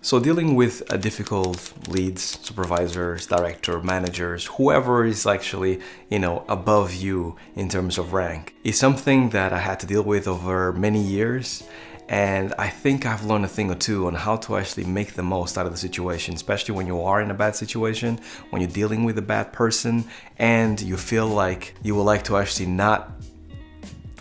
So dealing with difficult leads, supervisors, director, managers, whoever is actually, above you in terms of rank is something that I had to deal with over many years. And I think I've learned a thing or two on how to actually make the most out of the situation, especially when you are in a bad situation, when you're dealing with a bad person and you feel like you would like to actually not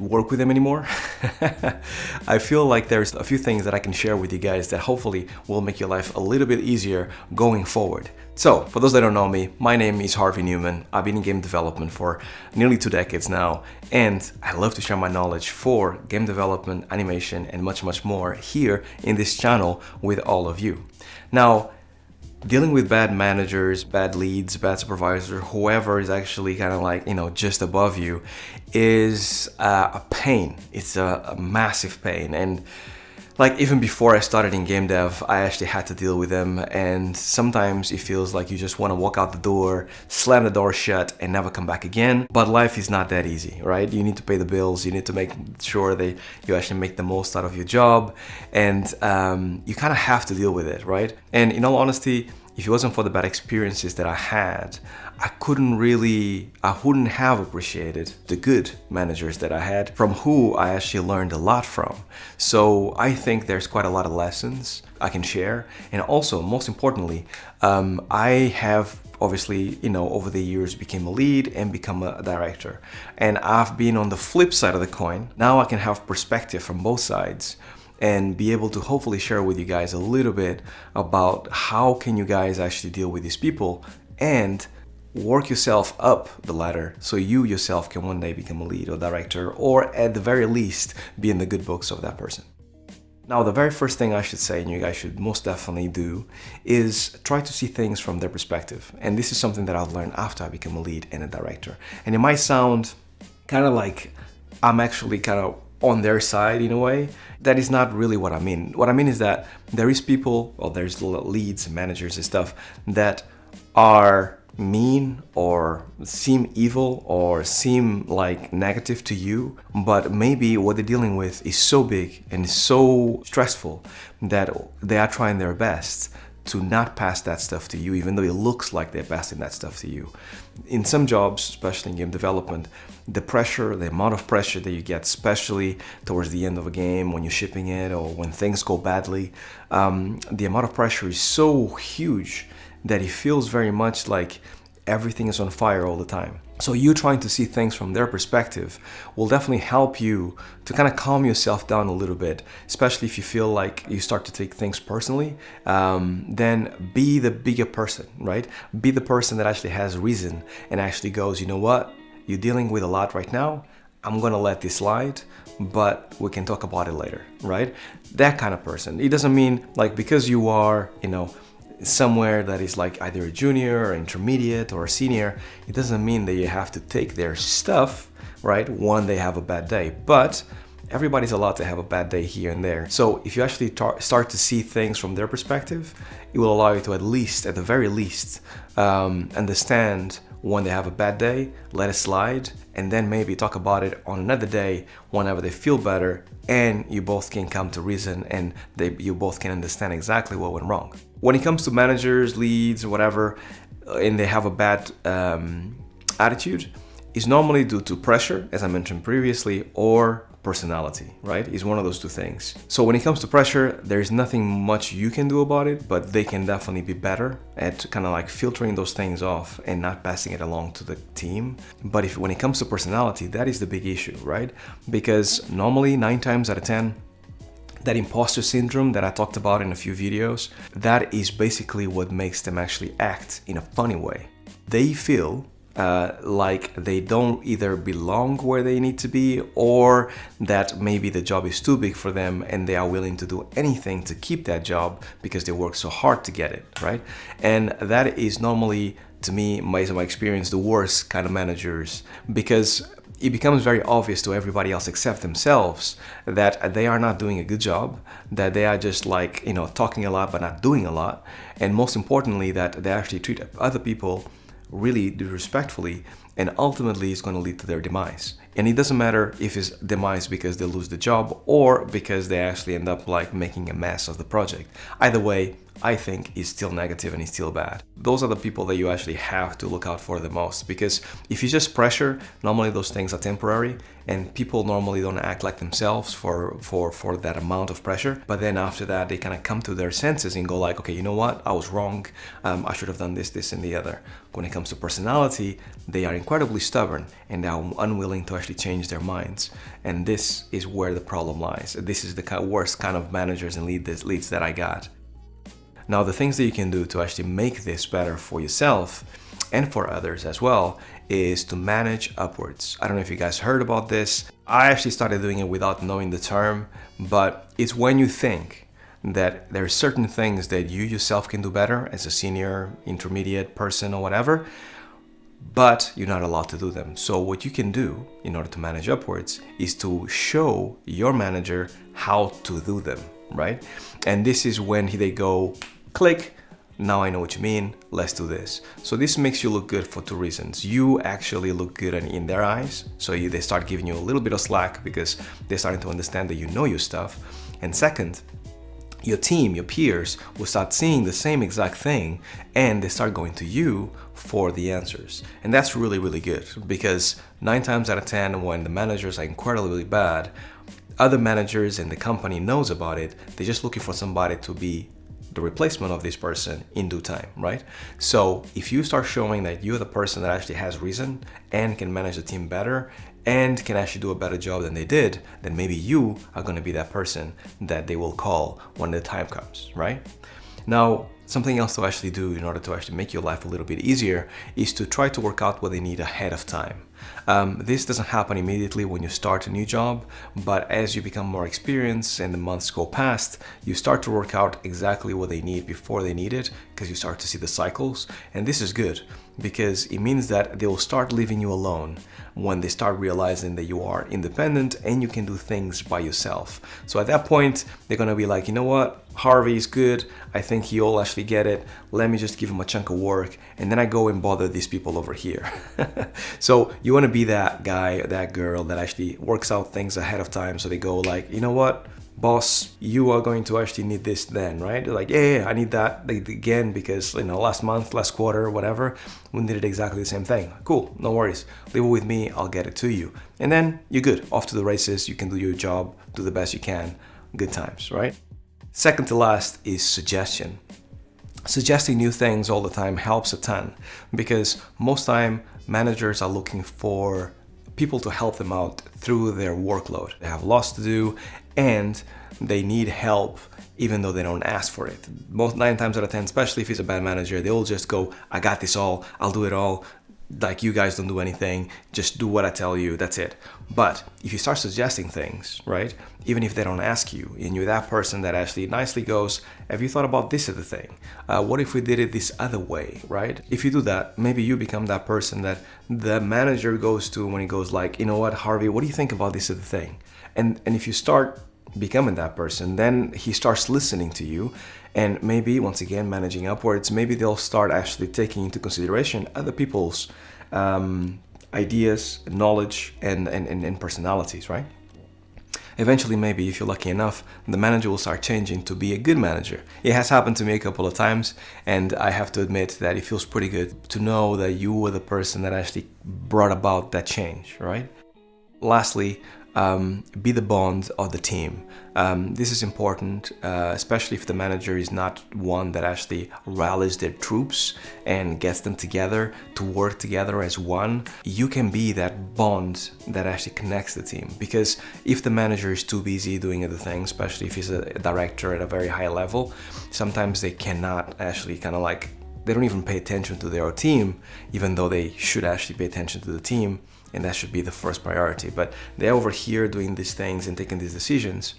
work with them anymore. I feel like there's a few things that I can share with you guys that hopefully will make your life a little bit easier going forward. So, for those that don't know me, my name is Harvey Newman. I've been in game development for nearly 2 decades now, and I love to share my knowledge for game development, animation, and much, much more here in this channel with all of you. Now, dealing with bad managers, bad leads, bad supervisor, whoever is actually kind of like, just above you is a pain. It's a massive pain. And like even before I started in game dev, I actually had to deal with them. And sometimes it feels like you just want to walk out the door, slam the door shut and never come back again. But life is not that easy, right? You need to pay the bills. You need to make sure that you actually make the most out of your job. And you kind of have to deal with it, right? And in all honesty, if it wasn't for the bad experiences that I had, I wouldn't have appreciated the good managers that I had, from who I actually learned a lot from. So I think there's quite a lot of lessons I can share. And also, most importantly, I have obviously, over the years became a lead and become a director. And I've been on the flip side of the coin. Now I can have perspective from both sides and be able to hopefully share with you guys a little bit about how can you guys actually deal with these people and work yourself up the ladder so you yourself can one day become a lead or director, or at the very least be in the good books of that person. Now, the very first thing I should say, and you guys should most definitely do, is try to see things from their perspective. And this is something that I've learned after I became a lead and a director. And it might sound kind of like I'm actually kind of on their side in a way. That is not really what I mean. What I mean is that there is people, or there's leads, managers and stuff that are mean or seem evil or seem like negative to you, but maybe what they're dealing with is so big and so stressful that they are trying their best to not pass that stuff to you, even though it looks like they're passing that stuff to you. In some jobs, especially in game development, the pressure, the amount of pressure that you get, especially towards the end of a game when you're shipping it or when things go badly, the amount of pressure is so huge that it feels very much like everything is on fire all the time. So you trying to see things from their perspective will definitely help you to kind of calm yourself down a little bit, especially if you feel like you start to take things personally. Then be the bigger person, right? Be the person that actually has reason and actually goes, you know what? You're dealing with a lot right now. I'm gonna let this slide, but we can talk about it later, right? That kind of person. It doesn't mean like because you are, somewhere that is like either a junior or intermediate or a senior, it doesn't mean that you have to take their stuff, right, when they have a bad day. But everybody's allowed to have a bad day here and there. So if you actually start to see things from their perspective, it will allow you to at the very least, understand when they have a bad day, let it slide, and then maybe talk about it on another day whenever they feel better, and you both can come to reason and you both can understand exactly what went wrong. When it comes to managers, leads, whatever, and they have a bad attitude, it's normally due to pressure, as I mentioned previously, or personality, right? It's one of those two things. So when it comes to pressure, there's nothing much you can do about it, but they can definitely be better at kind of like filtering those things off and not passing it along to the team. But when it comes to personality, that is the big issue, right? Because normally 9 times out of 10, that imposter syndrome that I talked about in a few videos, that is basically what makes them actually act in a funny way. They feel like they don't either belong where they need to be, or that maybe the job is too big for them and they are willing to do anything to keep that job because they work so hard to get it, right? And that is normally, to me, based on my experience, the worst kind of managers, because it becomes very obvious to everybody else except themselves that they are not doing a good job, that they are just like, talking a lot but not doing a lot, and most importantly, that they actually treat other people really disrespectfully, and ultimately it's going to lead to their demise. And it doesn't matter if it's demise because they lose the job or because they actually end up like making a mess of the project. Either way, I think is still negative and is still bad. Those are the people that you actually have to look out for the most, because if you just pressure, normally those things are temporary and people normally don't act like themselves for that amount of pressure. But then after that, they kind of come to their senses and go like, okay, you know what? I was wrong. I should have done this, this, and the other. When it comes to personality, they are incredibly stubborn and they are unwilling to actually change their minds. And this is where the problem lies. This is the worst kind of managers and leads that I got. Now, the things that you can do to actually make this better for yourself and for others as well is to manage upwards. I don't know if you guys heard about this. I actually started doing it without knowing the term, but it's when you think that there are certain things that you yourself can do better as a senior, intermediate person or whatever, but you're not allowed to do them. So what you can do in order to manage upwards is to show your manager how to do them, right? And this is when they go, click, now I know what you mean, let's do this. So this makes you look good for two reasons. You actually look good in their eyes, so they start giving you a little bit of slack because they're starting to understand that you know your stuff. And second, your team, your peers will start seeing the same exact thing and they start going to you for the answers. And that's really, really good, because 9 times out of 10, when the managers are incredibly bad, other managers and the company knows about it. They're just looking for somebody to be the replacement of this person in due time, right? So if you start showing that you're the person that actually has reason and can manage the team better and can actually do a better job than they did, then maybe you are going to be that person that they will call when the time comes, right? Now, something else to actually do in order to actually make your life a little bit easier is to try to work out what they need ahead of time. This doesn't happen immediately when you start a new job, but as you become more experienced and the months go past, you start to work out exactly what they need before they need it, because you start to see the cycles. And this is good because it means that they will start leaving you alone when they start realizing that you are independent and you can do things by yourself. So at that point, they're gonna be like, you know what, Harvey is good, I think he'll actually get it, let me just give him a chunk of work and then I go and bother these people over here. So you wanna be that guy, that girl that actually works out things ahead of time, so they go like, you know what, boss, you are going to actually need this then, right? They're like, yeah, I need that again because, you know, last month, last quarter, whatever, we needed exactly the same thing. Cool, no worries. Leave it with me, I'll get it to you. And then you're good, off to the races, you can do your job, do the best you can, good times, right? Second to last is suggestion. Suggesting new things all the time helps a ton, because most time managers are looking for people to help them out through their workload. They have lots to do and they need help even though they don't ask for it. Most 9 times out of 10, especially if he's a bad manager, they'll just go, I got this all, I'll do it all. Like, you guys don't do anything, just do what I tell you, that's it. But if you start suggesting things, right, even if they don't ask you, and you're that person that actually nicely goes, have you thought about this other thing? What if we did it this other way, right? If you do that, maybe you become that person that the manager goes to when he goes like, you know what, Harvey, what do you think about this other thing? And if you start becoming that person, then he starts listening to you, and maybe, once again, managing upwards, maybe they'll start actually taking into consideration other people's ideas, knowledge, and personalities, right? Eventually, maybe, if you're lucky enough, the manager will start changing to be a good manager. It has happened to me a couple of times, and I have to admit that it feels pretty good to know that you were the person that actually brought about that change, right? Lastly, be the bond of the team. This is important, especially if the manager is not one that actually rallies their troops and gets them together to work together as one. You can be that bond that actually connects the team, because if the manager is too busy doing other things, especially if he's a director at a very high level, sometimes they cannot actually they don't even pay attention to their team, even though they should actually pay attention to the team. And that should be the first priority. But they're over here doing these things and taking these decisions,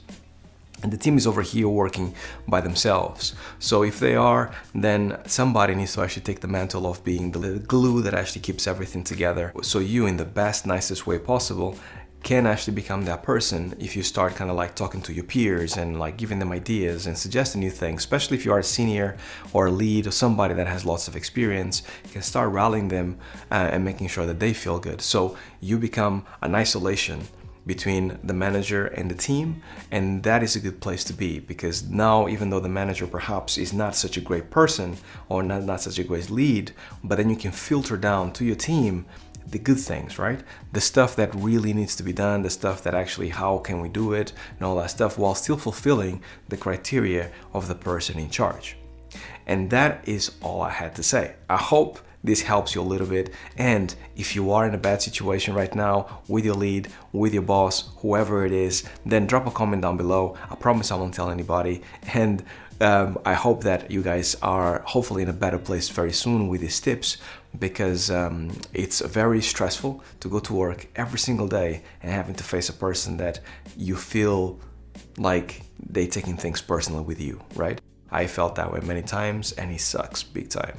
and the team is over here working by themselves. So if they are, then somebody needs to actually take the mantle of being the glue that actually keeps everything together. So you, in the best, nicest way possible, can actually become that person if you start kind of like talking to your peers and like giving them ideas and suggesting new things, especially if you are a senior or a lead or somebody that has lots of experience. You can start rallying them and making sure that they feel good. So you become an isolation between the manager and the team, and that is a good place to be, because now, even though the manager perhaps is not such a great person or not such a great lead, but then you can filter down to your team the good things, right? The stuff that really needs to be done, the stuff that actually, how can we do it, and all that stuff, while still fulfilling the criteria of the person in charge. And that is all I had to say. I hope this helps you a little bit. And if you are in a bad situation right now with your lead, with your boss, whoever it is, then drop a comment down below. I promise I won't tell anybody. And I hope that you guys are hopefully in a better place very soon with these tips, because it's very stressful to go to work every single day and having to face a person that you feel like they taking things personally with you, right? I felt that way many times, and it sucks big time.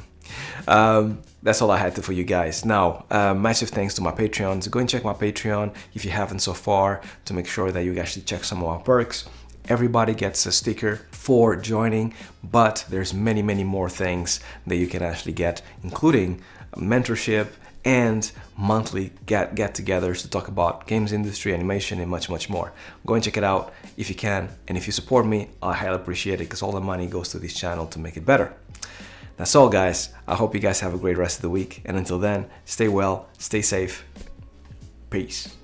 That's all I had for you guys. Now, massive thanks to my Patreons. Go and check my Patreon if you haven't so far, to make sure that you actually check some of our perks. Everybody gets a sticker for joining, but there's many more things that you can actually get, including mentorship and monthly get-togethers to talk about games industry, animation, and much more. Go and check it out if you can, and if you support me, I highly appreciate it, because all the money goes to this channel to make it better. That's all, guys. I hope you guys have a great rest of the week, and until then, stay well, stay safe. Peace.